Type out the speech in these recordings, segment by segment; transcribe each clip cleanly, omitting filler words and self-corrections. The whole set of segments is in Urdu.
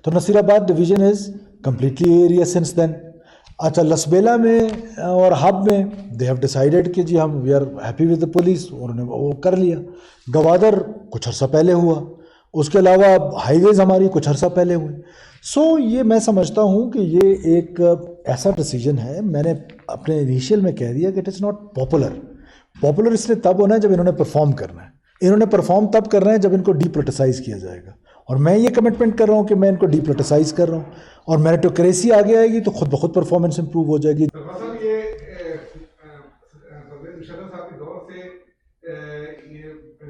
تو Nasirabad division is completely area since then. اچھا لسبیلا میں اور ہب میں دے ہیو ڈیسائیڈڈ کہ جی ہم we are happy with the police, انہوں نے وہ کر لیا. گوادر کچھ عرصہ پہلے ہوا، اس کے علاوہ ہائی ویز ہماری کچھ عرصہ پہلے ہوئی. سو یہ میں سمجھتا ہوں کہ یہ ایک ایسا ڈیسیجن ہے، میں نے اپنے انیشیل میں کہہ دیا کہ اٹ از ناٹ پاپولر اس لیے تب ہونا ہے جب انہوں نے پرفارم کرنا ہے. انہوں نے پرفارم تب کرنا ہے جب ان کو ڈی پولیٹیسائز کیا جائے گا، اور میں یہ کمٹمنٹ کر رہا ہوں کہ میں ان کو ڈی پولیٹیسائز کر رہا ہوں، اور میریٹوکریسی آگے آئے گی تو خود بخود پرفارمنس امپروو ہو جائے گی. مشرف صاحب کے دور سے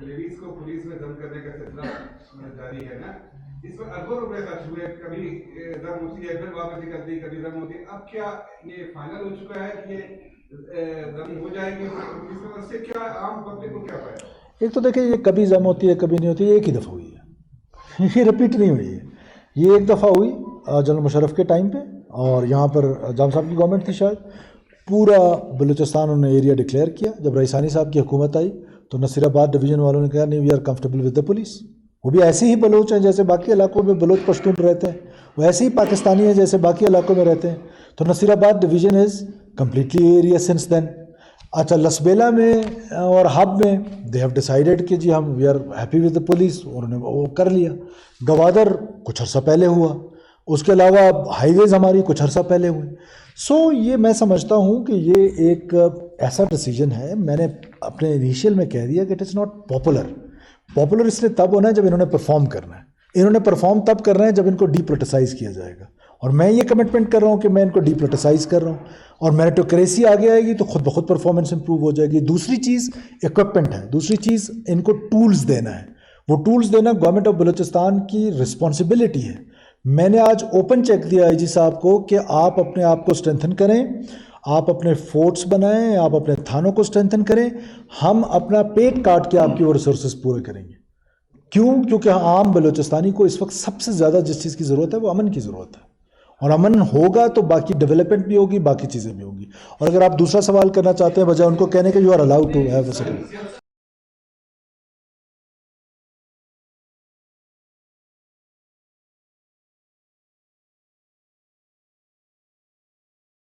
لیڈیز کو پولیس میں دم کرنے کا سلسلہ جاری ہے نا، اس میں اربوں روپے خرچ ہوئے، کبھی دم ہوتی ہے پھر واپس نکلتی، کبھی دم ہوتی ہے. اب کیا یہ فائنل ہو چکا ہے کہ یہ دم ہو جائے گی پولیس میں؟ اس سے کیا عام پبلک کو کیا فائدہ؟ ایک تو دیکھیں، یہ کبھی دم ہوتی ہے کبھی نہیں ہوتی، یہ ایک ہی دفعہ ہوئی ہے، یہ رپیٹ نہیں ہوئی ہے. یہ ایک دفعہ ہوئی جنرل مشرف کے ٹائم پہ، اور یہاں پر جام صاحب کی گورنمنٹ تھی شاید، پورا بلوچستان انہوں نے ایریا ڈکلیئر کیا. جب رئیسانی صاحب کی حکومت آئی تو نصیر آباد ڈویژن والوں نے کہا نہیں we are comfortable with the police. وہ بھی ایسے ہی بلوچ ہیں جیسے باقی علاقوں میں بلوچ پشتون رہتے ہیں، وہ ایسے ہی پاکستانی ہیں جیسے باقی علاقوں میں رہتے ہیں. تو Nasirabad division is completely area since then. اچھا لسبیلا میں اور ہب میں دے ہیو ڈیسائیڈڈ کہ جی ہم we are happy with the police, انہوں نے وہ کر لیا. گوادر کچھ عرصہ پہلے ہوا، اس کے علاوہ ہائی ویز ہماری کچھ عرصہ پہلے ہوئی. سو یہ میں سمجھتا ہوں کہ یہ ایک ایسا ڈیسیجن ہے، میں نے اپنے انیشیل میں کہہ دیا کہ اٹ از ناٹ پاپولر اس لیے تب ہونا ہے جب انہوں نے پرفارم کرنا ہے. انہوں نے پرفارم تب کرنا ہے جب ان کو ڈی پولیٹیسائز کیا جائے گا، اور میں یہ کمٹمنٹ کر رہا ہوں کہ میں ان کو ڈی پولیٹیسائز کر رہا ہوں، اور میریٹوکریسی آگے آئے گی تو خود بخود پرفارمنس امپروو ہو جائے گی. دوسری چیز اکوپمنٹ ہے، دوسری چیز ان کو ٹولز دینا ہے. وہ ٹولز دینا گورنمنٹ آف بلوچستان کی رسپانسبلٹی ہے. میں نے آج اوپن چیک دیا آئی جی صاحب کو کہ آپ اپنے آپ کو اسٹرینتھن کریں، آپ اپنے فورٹس بنائیں، آپ اپنے تھانوں کو اسٹرینتھن کریں. ہم اپنا پیٹ کاٹ کے آپ کی وہ ریسورسز پورے کریں گے. کیوں؟ کیونکہ عام بلوچستانی کو اس وقت سب سے زیادہ جس چیز کی ضرورت ہے وہ امن کی ضرورت ہے، اور امن ہوگا تو باقی ڈیولپمنٹ بھی ہوگی، باقی چیزیں بھی ہوگی. اور اگر آپ دوسرا سوال کرنا چاہتے ہیں بجائے ان کو کہنے کہ you are allowed to have a city